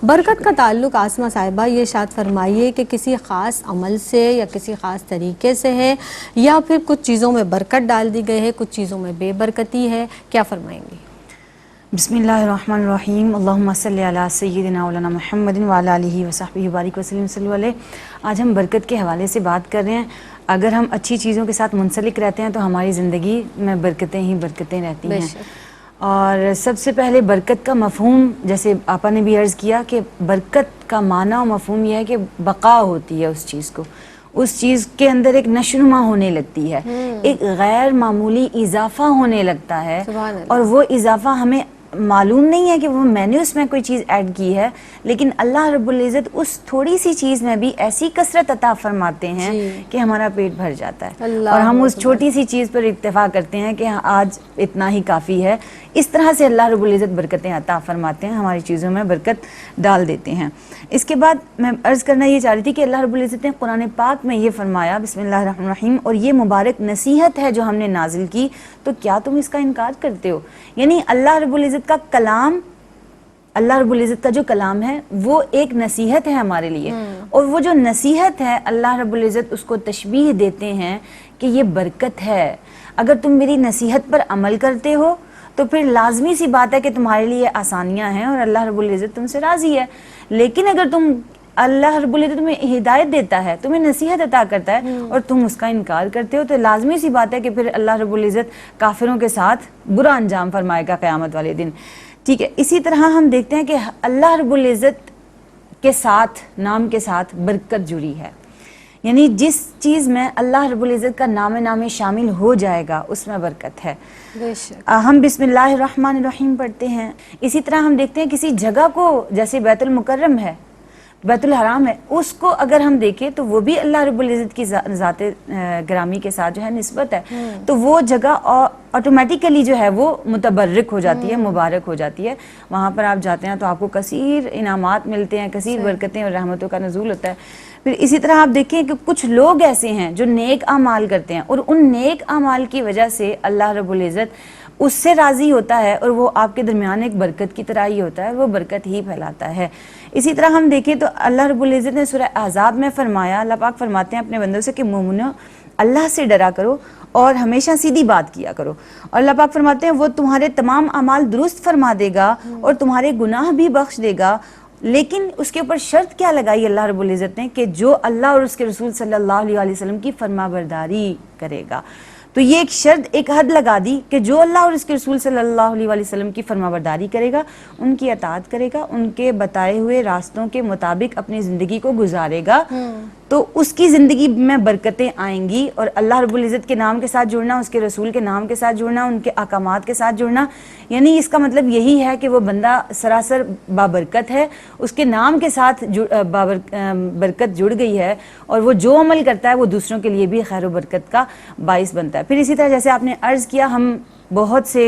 برکت کا تعلق آسمہ صاحبہ یہ ارشاد فرمائیے کہ کسی خاص عمل سے یا کسی خاص طریقے سے ہے یا پھر کچھ چیزوں میں برکت ڈال دی گئی ہے، کچھ چیزوں میں بے برکتی ہے، کیا فرمائیں گی؟ بسم اللہ الرحمن الرحیم، اللہم صلی علی سیدنا مولانا محمد وعلی آلہ وصحبہ وبارک وسلم صلی اللہ علیہ۔ آج ہم برکت کے حوالے سے بات کر رہے ہیں۔ اگر ہم اچھی چیزوں کے ساتھ منسلک رہتے ہیں تو ہماری زندگی میں برکتیں ہی برکتیں رہتی ہیں۔ اور سب سے پہلے برکت کا مفہوم، جیسے آپا نے بھی عرض کیا کہ برکت کا معنی و مفہوم یہ ہے کہ بقا ہوتی ہے اس چیز کو، اس چیز کے اندر ایک نشوونما ہونے لگتی ہے، ایک غیر معمولی اضافہ ہونے لگتا ہے، اور وہ اضافہ ہمیں معلوم نہیں ہے کہ وہ میں نے اس میں کوئی چیز ایڈ کی ہے، لیکن اللہ رب العزت اس تھوڑی سی چیز میں بھی ایسی کثرت عطا فرماتے ہیں کہ ہمارا پیٹ بھر جاتا ہے، اور ہم اس چھوٹی سی چیز پر اکتفا کرتے ہیں کہ آج اتنا ہی کافی ہے۔ اس طرح سے اللہ رب العزت برکتیں عطا فرماتے ہیں، ہماری چیزوں میں برکت ڈال دیتے ہیں۔ اس کے بعد میں عرض کرنا یہ چاہ رہی تھی کہ اللہ رب العزت نے قرآن پاک میں یہ فرمایا، بسم اللہ الرحمن الرحیم، اور یہ مبارک نصیحت ہے جو ہم نے نازل کی، تو کیا تم اس کا انکار کرتے ہو؟ یعنی اللہ رب العزت کا کلام، اللہ رب العزت کا جو کلام ہے وہ ایک نصیحت ہے ہمارے لیے، اور وہ جو نصیحت ہے اللہ رب العزت اس کو تشبیہ دیتے ہیں کہ یہ برکت ہے۔ اگر تم میری نصیحت پر عمل کرتے ہو تو پھر لازمی سی بات ہے کہ تمہارے لیے آسانیاں ہیں اور اللہ رب العزت تم سے راضی ہے۔ لیکن اگر اللہ رب العزت تمہیں ہدایت دیتا ہے، تمہیں نصیحت عطا کرتا ہے اور تم اس کا انکار کرتے ہو، تو لازمی سی بات ہے کہ پھر اللہ رب العزت کافروں کے ساتھ برا انجام فرمائے گا قیامت والے دن۔ ٹھیک ہے، اسی طرح ہم دیکھتے ہیں کہ اللہ رب العزت کے ساتھ، نام کے ساتھ برکت جڑی ہے، یعنی جس چیز میں اللہ رب العزت کا نام شامل ہو جائے گا اس میں برکت ہے۔ ہم بسم اللہ الرحمن الرحیم پڑھتے ہیں، اسی طرح ہم دیکھتے ہیں کسی جگہ کو، جیسے بیت المکرم ہے، بیت الحرام ہے، اس کو اگر ہم دیکھیں تو وہ بھی اللہ رب العزت کی ذات گرامی کے ساتھ جو ہے نسبت ہے، تو وہ جگہ آٹومیٹیکلی جو ہے وہ متبرک ہو جاتی ہے، مبارک ہو جاتی ہے۔ وہاں پر آپ جاتے ہیں تو آپ کو کثیر انعامات ملتے ہیں، کثیر برکتیں اور رحمتوں کا نزول ہوتا ہے۔ پھر اسی طرح آپ دیکھیں کہ کچھ لوگ ایسے ہیں جو نیک اعمال کرتے ہیں، اور ان نیک اعمال کی وجہ سے اللہ رب العزت اس سے راضی ہوتا ہے، اور وہ آپ کے درمیان ایک برکت کی طرح ہی ہوتا ہے، وہ برکت ہی پھیلاتا ہے۔ اسی طرح ہم دیکھیں تو اللہ رب العزت نے سورہ احزاب میں فرمایا، اللہ پاک فرماتے ہیں اپنے بندوں سے کہ مومنو اللہ سے ڈرا کرو اور ہمیشہ سیدھی بات کیا کرو، اور اللہ پاک فرماتے ہیں وہ تمہارے تمام اعمال درست فرما دے گا اور تمہارے گناہ بھی بخش دے گا، لیکن اس کے اوپر شرط کیا لگائی اللہ رب العزت نے کہ جو اللہ اور اس کے رسول صلی اللہ علیہ وسلم کی فرما برداری کرے گا۔ تو یہ ایک شرط، ایک حد لگا دی کہ جو اللہ اور اس کے رسول صلی اللہ علیہ وسلم کی فرما برداری کرے گا، ان کی اطاعت کرے گا، ان کے بتائے ہوئے راستوں کے مطابق اپنی زندگی کو گزارے گا، تو اس کی زندگی میں برکتیں آئیں گی۔ اور اللہ رب العزت کے نام کے ساتھ جڑنا، اس کے رسول کے نام کے ساتھ جڑنا، ان کے احکامات کے ساتھ جڑنا، یعنی اس کا مطلب یہی ہے کہ وہ بندہ سراسر بابرکت ہے، اس کے نام کے ساتھ برکت جڑ گئی ہے، اور وہ جو عمل کرتا ہے وہ دوسروں کے لیے بھی خیر و برکت کا باعث بنتا ہے۔ پھر اسی طرح جیسے آپ نے عرض کیا، ہم بہت سے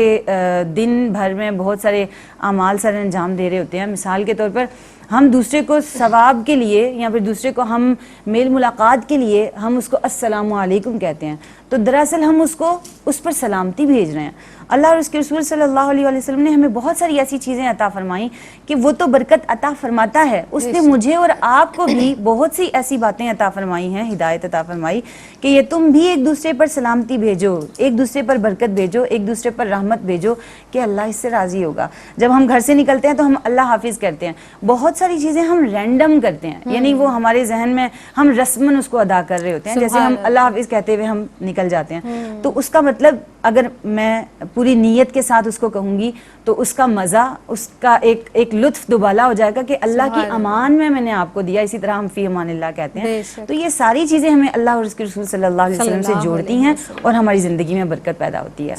دن بھر میں بہت سارے اعمال سر انجام دے رہے ہوتے ہیں۔ مثال کے طور پر ہم دوسرے کو ثواب کے لیے یا پھر دوسرے کو ہم میل ملاقات کے لیے ہم اس کو السلام علیکم کہتے ہیں، تو دراصل ہم اس پر سلامتی بھیج رہے ہیں۔ اللہ اور اس کے رسول صلی اللہ علیہ وسلم نے ہمیں بہت ساری ایسی چیزیں عطا فرمائیں کہ وہ تو برکت عطا فرماتا ہے، اس نے مجھے اور آپ کو بھی بہت سی ایسی باتیں عطا فرمائی ہیں، ہدایت عطا فرمائی کہ یہ تم بھی ایک دوسرے پر سلامتی بھیجو، ایک دوسرے پر برکت بھیجو، ایک دوسرے پر رحمت بھیجو کہ اللہ اس سے راضی ہوگا۔ جب ہم گھر سے نکلتے ہیں تو ہم اللہ حافظ کرتے ہیں، بہت ساری چیزیں ہم رینڈم کرتے ہیں، یعنی وہ ہمارے ذہن میں ہم رسمن اس کو ادا کر رہے ہوتے ہیں، جیسے ہم اللہ حافظ کہتے ہوئے ہم نکل جاتے ہیں، تو اس کا مطلب اگر میں پوری نیت کے ساتھ اس کو کہوں گی تو اس کا مزہ، اس کا ایک لطف دوبالا ہو جائے گا کہ اللہ کی امان میں نے آپ کو دیا۔ اسی طرح ہم فی امان اللہ کہتے ہیں۔ تو یہ ساری چیزیں ہمیں اللہ اور اس کے رسول صلی اللہ علیہ وسلم سے جوڑتی ہیں اور ہماری زندگی میں برکت پیدا ہوتی ہے۔